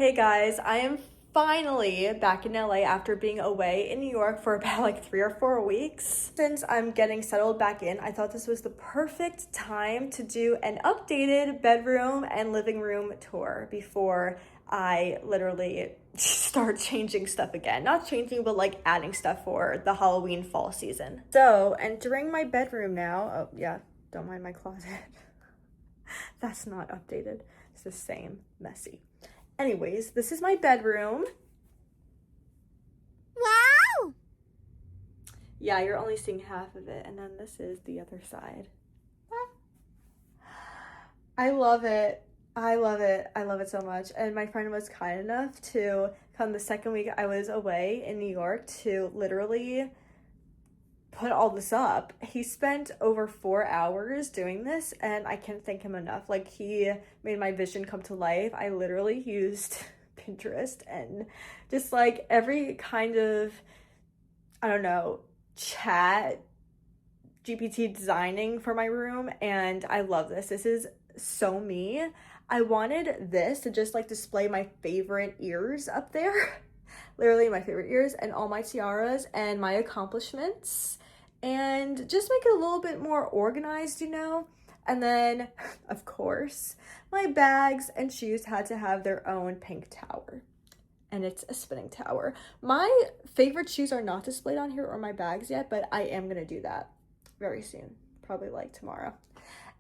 Hey guys, I am finally back in LA after being away in New York for about like 3 or 4 weeks. Since I'm getting settled back in, I thought this was the perfect time to do an updated bedroom and living room tour before I literally start changing stuff again. Not changing, but like adding stuff for the Halloween fall season. So, entering my bedroom now. Oh yeah, don't mind my closet. That's not updated. It's the same, messy. Anyways, this is my bedroom. Wow! Yeah, you're only seeing half of it, and then this is the other side. I love it. I love it. I love it so much. And my friend was kind enough to come the second week I was away in New York to literally put all this up. He spent over 4 hours doing this, and I can't thank him enough. Like, he made my vision come to life. I literally used Pinterest and just like every kind of, I don't know, chat GPT designing for my room, and I love this. This is so me. I wanted this to just like display my favorite ears up there. Literally my favorite ears and all my tiaras and my accomplishments, and just make it a little bit more organized, you know? And then, of course, my bags and shoes had to have their own pink tower. And it's a spinning tower. My favorite shoes are not displayed on here or my bags yet, but I am gonna do that very soon. Probably like tomorrow.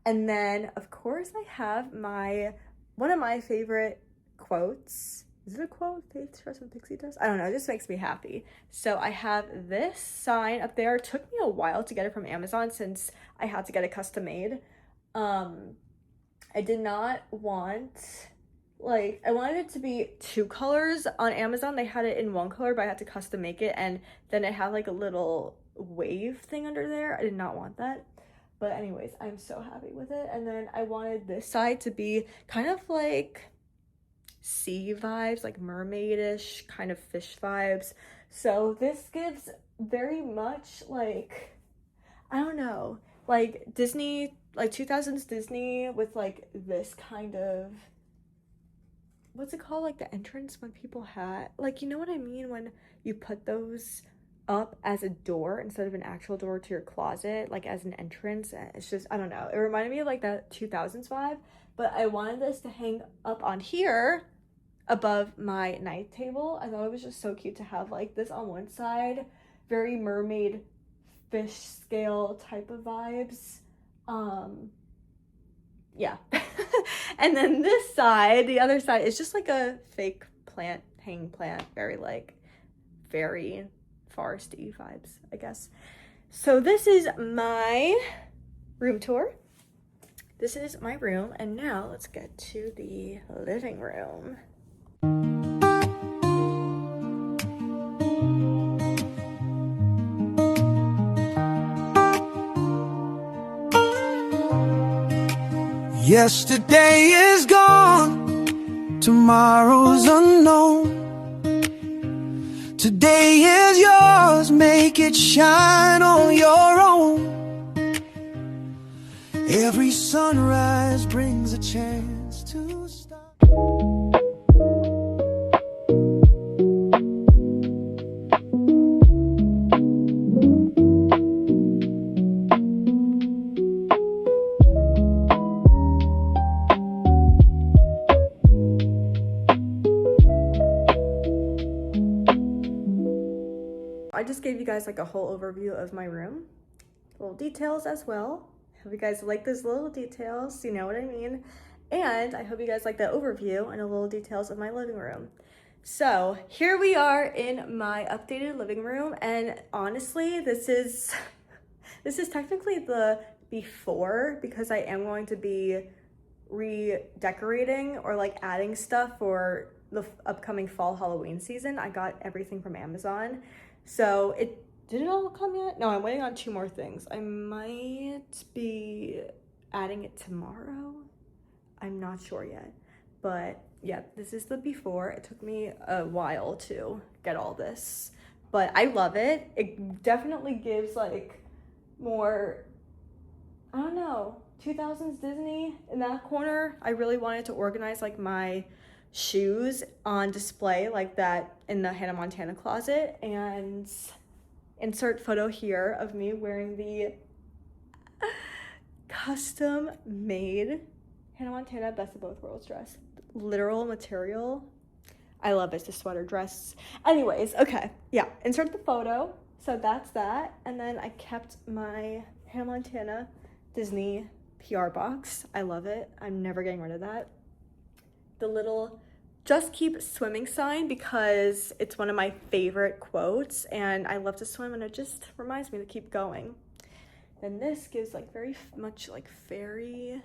And then, of course, I have one of my favorite quotes. Is it a quote? Faith starts with pixie dust? I don't know. It just makes me happy. So I have this sign up there. It took me a while to get it from Amazon since I had to get it custom made. I did not want, like, I wanted it to be two colors. On Amazon they had it in one color, but I had to custom make it, and then it had like a little wave thing under there. I did not want that. But anyways, I'm so happy with it. And then I wanted this side to be kind of like sea vibes, like mermaidish kind of fish vibes. So this gives very much like, I don't know, like Disney, like 2000s Disney with like this kind of, what's it called, like the entrance when people had, like, you know what I mean, when you put those up as a door instead of an actual door to your closet, like as an entrance. It's just, I don't know, it reminded me of like that 2000s vibe. But I wanted this to hang up on here above my night table. I thought it was just so cute to have like this on one side, very mermaid fish scale type of vibes. Yeah. And then this side, the other side, is just like a fake plant, hanging plant, very like fairy foresty vibes, I guess. So this is my room tour. This is my room, and now let's get to the living room. Yesterday is gone, tomorrow's unknown. Today is yours, make it shine on your own. Every sunrise brings a chance to start. I just gave you guys like a whole overview of my room, little details as well. Hope you guys like those little details, you know what I mean? And I hope you guys like that overview and the little details of my living room. So here we are in my updated living room, and honestly, this is technically the before, because I am going to be redecorating or like adding stuff for the upcoming fall Halloween season. I got everything from Amazon. So did it all come yet? No, I'm waiting on 2 more things. I might be adding it tomorrow. I'm not sure yet. But yeah, this is the before. It took me a while to get all this, but I love it. It definitely gives like more, I don't know, 2000s Disney in that corner. I really wanted to organize like my shoes on display like that in the Hannah Montana closet, and insert photo here of me wearing the custom made Hannah Montana Best of Both Worlds dress. Literal material. I love it. It's a sweater dress. Anyways, okay. Yeah, insert the photo. So that's that. And then I kept my Hannah Montana Disney PR box. I love it. I'm never getting rid of that. The little just keep swimming sign, because it's one of my favorite quotes and I love to swim and it just reminds me to keep going. Then this gives like very much like fairy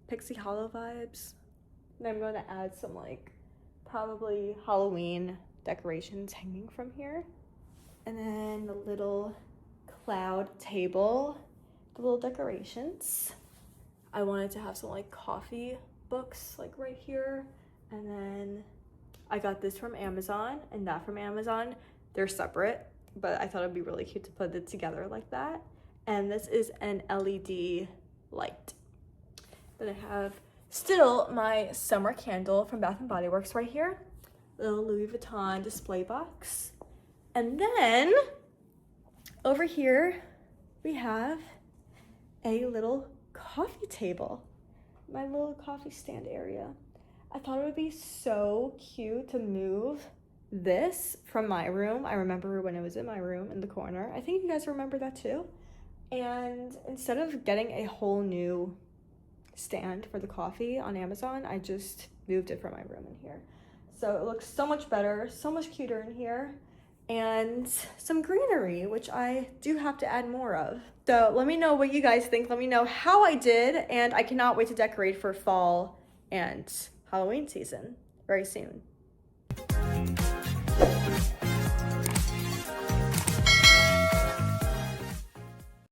Pixie Hollow vibes. And I'm going to add some like probably Halloween decorations hanging from here. And then the little cloud table, the little decorations. I wanted to have some like coffee books like right here. And then I got this from Amazon and that from Amazon. They're separate, but I thought it'd be really cute to put it together like that. And this is an LED light. Then I have still my summer candle from Bath & Body Works right here. Little Louis Vuitton display box. And then over here we have a little coffee table. My little coffee stand area. I thought it would be so cute to move this from my room. I remember when it was in my room in the corner. I think you guys remember that too. And instead of getting a whole new stand for the coffee on Amazon, I just moved it from my room in here. So it looks so much better, so much cuter in here. And some greenery, which I do have to add more of. So let me know what you guys think. Let me know how I did. And I cannot wait to decorate for fall and Halloween season very soon.